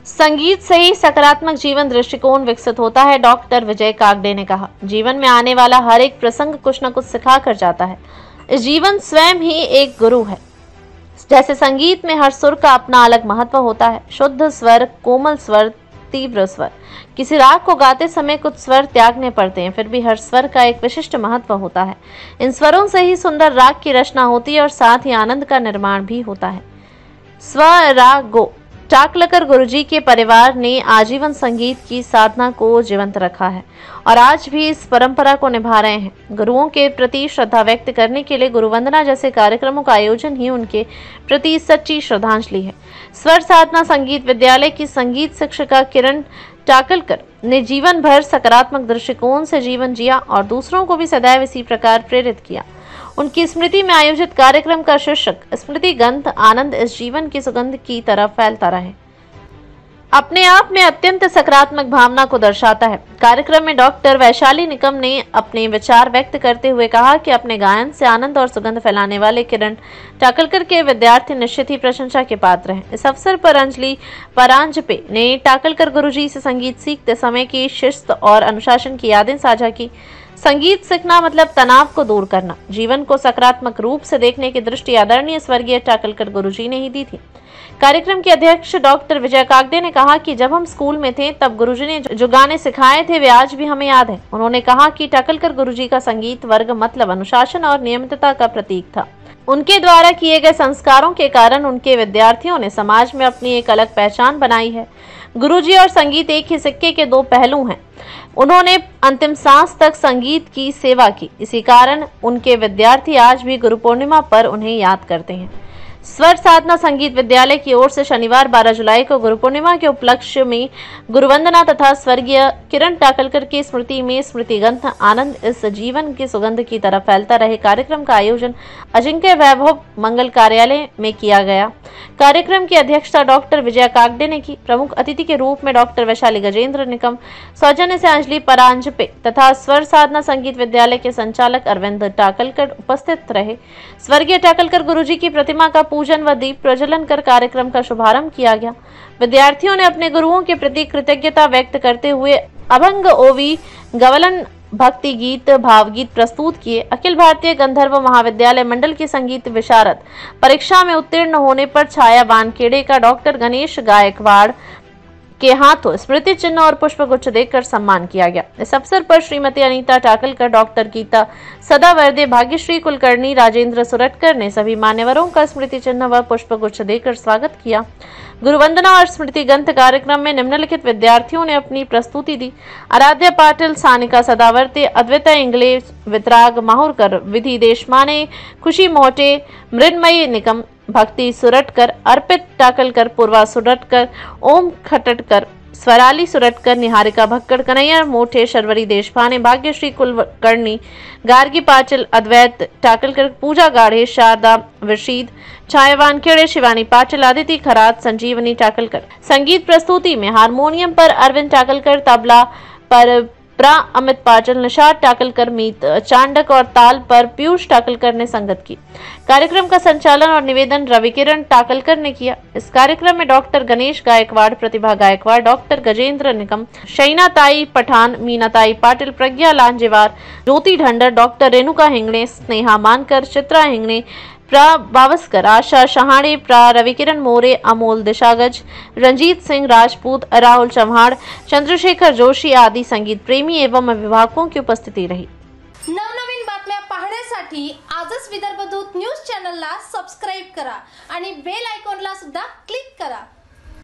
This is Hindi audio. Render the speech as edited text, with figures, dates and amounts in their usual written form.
संगीत से ही सकारात्मक जीवन दृष्टिकोण विकसित होता है। डॉक्टर विजय कागड़े ने कहा, जीवन में आने वाला हर एक प्रसंग कुछ न कुछ सिखा कर जाता है। इस जीवन स्वयं ही एक गुरु है। जैसे संगीत में हर सुर का अपना अलग महत्व होता है। शुद्ध स्वर, कोमल स्वर, तीव्र स्वर। किसी राग को गाते समय कुछ स्वर त्यागने पड़ते हैं, फिर भी हर स्वर का एक विशिष्ट महत्व होता है। इन स्वरों से ही सुंदर राग की रचना होती है और साथ ही आनंद का निर्माण भी होता है। स्वरागो टाकलकर गुरुजी के परिवार ने आजीवन संगीत की साधना को जीवंत रखा है और आज भी इस परंपरा को निभा रहे हैं। गुरुओं के प्रति श्रद्धा व्यक्त करने के लिए गुरु वंदना जैसे कार्यक्रमों का आयोजन ही उनके प्रति सच्ची श्रद्धांजलि है। स्वर साधना संगीत विद्यालय की संगीत शिक्षिका किरण टाकलकर ने जीवन भर सकारात्मक दृष्टिकोण से जीवन जिया और दूसरों को भी सदैव इसी प्रकार प्रेरित किया। उनकी स्मृति में आयोजित कार्यक्रम का शीर्षक स्मृति गंध आनंद इस जीवन की सुगंध की तरफ फैलता रहे अपने आप में अत्यंत सकारात्मक भावना को दर्शाता है। कार्यक्रम में डॉक्टर वैशाली निकम ने अपने विचार व्यक्त करते हुए कहा कि अपने गायन से आनंद और सुगंध फैलाने वाले किरण टाकलकर के विद्यार्थी निश्चित ही प्रशंसा के पात्र हैं। इस अवसर पर अंजलि परांजपे ने टाकलकर गुरुजी से संगीत सीखते समय की शिस्त और अनुशासन की यादें साझा की। संगीत सीखना मतलब तनाव को दूर करना, जीवन को सकारात्मक रूप से देखने की दृष्टि आदरणीय स्वर्गीय टाकलकर गुरुजी ने ही दी थी। कार्यक्रम के अध्यक्ष डॉक्टर विजय कागड़े ने कहा कि जब हम स्कूल में थे तब गुरुजी ने जो गाने सिखाए थे वे आज भी हमें याद हैं। उन्होंने कहा कि टाकलकर गुरुजी का संगीत वर्ग मतलब अनुशासन और नियमितता का प्रतीक था। उनके द्वारा किए गए संस्कारों के कारण उनके विद्यार्थियों ने समाज में अपनी एक अलग पहचान बनाई है। गुरुजी और संगीत एक ही सिक्के के दो पहलू हैं। उन्होंने अंतिम सांस तक संगीत की सेवा की, इसी कारण उनके विद्यार्थी आज भी गुरु पूर्णिमा पर उन्हें याद करते हैं। स्वर साधना संगीत विद्यालय की ओर से शनिवार 12 जुलाई को गुरु पूर्णिमा के उपलक्ष्य में गुरुवंदना तथा स्वर्गीय किरण टाकलकर की स्मृति में स्मृति गंध आनंद इस जीवन की सुगंध की तरफ फैलता रहे कार्यक्रम का आयोजन अजिंक्य वैभव मंगल कार्यालय में किया गया। कार्यक्रम की अध्यक्षता डॉक्टर विजय कागड़े ने की। प्रमुख अतिथि के रूप में डॉक्टर वैशाली गजेंद्र निकम, सौजन्य से अंजलि परांजपे तथा स्वर साधना संगीत विद्यालय के संचालक अरविंद टाकलकर उपस्थित रहे। स्वर्गीय टाकलकर गुरुजी की प्रतिमा का पूजन व दीप प्रज्वलन कर कार्यक्रम का शुभारंभ किया गया। विद्यार्थियों ने अपने गुरुओं के प्रति कृतज्ञता व्यक्त करते हुए अभंग, ओवी, गवलन, भक्ति गीत, भावगीत प्रस्तुत किए। अखिल भारतीय गंधर्व महाविद्यालय मंडल की संगीत विशारद परीक्षा में उत्तीर्ण होने पर छाया वानखेड़े का डॉक्टर गणेश गायकवाड़ के हाथों स्मृति चिन्ह और पुष्पगुच्छ देकर सम्मान किया गया। इस अवसर पर श्रीमती अनीता टाकलकर, डॉक्टर गीता सदावर्दे, भाग्यश्री कुलकर्णी, राजेंद्र सुरटकर ने सभी मान्यवरों का स्मृति चिन्ह व पुष्पगुच्छ देकर स्वागत किया। गुरुवंदना और स्मृति गंध कार्यक्रम में निम्नलिखित विद्यार्थियों ने अपनी प्रस्तुति दी: आराध्या पाटिल, सानिका सदावर्ते, अद्विता इंगले, वितराग माहुरकर, विधि देशमाने, खुशी मोहटे, मृन्मयी निकम, भक्ति सुरटकर, अर्पित टाकलकर, पूर्वा सुरटकर, ओम खटटकर, स्वराली सुरटकर, निहारिका भक्कड़, कन्हैया मोठे, शर्वरी देशपाने, भाग्यश्री कुलकर्णी, गार्गी पाटिल, अद्वैत टाकलकर, पूजा गाढ़े, शारदा विशीद, छाया वानखेड़े, शिवानी पाटिल, आदिति खरात, संजीवनी टाकलकर। संगीत प्रस्तुति में हारमोनियम पर अरविंद टाकलकर, तबला पर प्रा अमित पाटिल, निषाद टाकलकर, मीत चांडक और ताल पर पीयूष टाकलकर ने संगत की। कार्यक्रम का संचालन और निवेदन रविकिरण टाकलकर ने किया। इस कार्यक्रम में डॉक्टर गणेश गायकवाड़, प्रतिभा गायकवाड़, डॉक्टर गजेंद्र निकम, शैना ताई पठान, मीना ताई पाटिल, प्रज्ञा लांजेवार, ज्योति ढंडर, डॉक्टर रेणुका हिंगणे, स्नेहा मानकर, चित्रा हिंगणे, प्रा बावस्कर, आशा शहाणे, प्रा रविकिरण मोरे, अमोल दिशागज, रंजीत सिंह राजपूत, राहुल चव्हाण, चंद्रशेखर जोशी आदि संगीत प्रेमी एवं अभिभावकों की उपस्थिति रही। नवनवीन बातम्या पाहण्यासाठी आजच विदर्भ दूत न्यूज चॅनलला सबस्क्राइब करा आणि बेल आयकॉनला सुद्धा क्लिक करा।